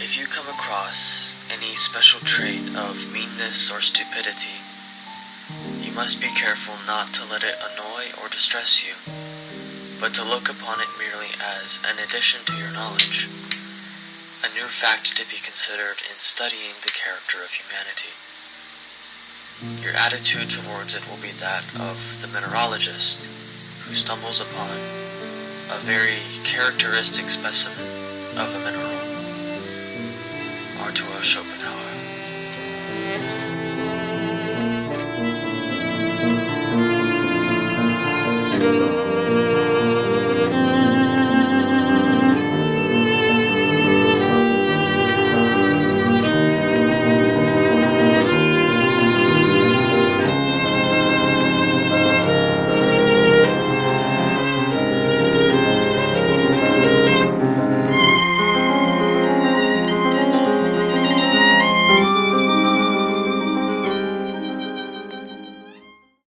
If you come across any special trait of meanness or stupidity, you must be careful not to let it annoy or distress you, but to look upon it merely as an addition to your knowledge, a new fact to be considered in studying the character of humanity. Your attitude towards it will be that of the mineralogist who stumbles upon a very characteristic specimen of a mineral. Arthur Schopenhauer.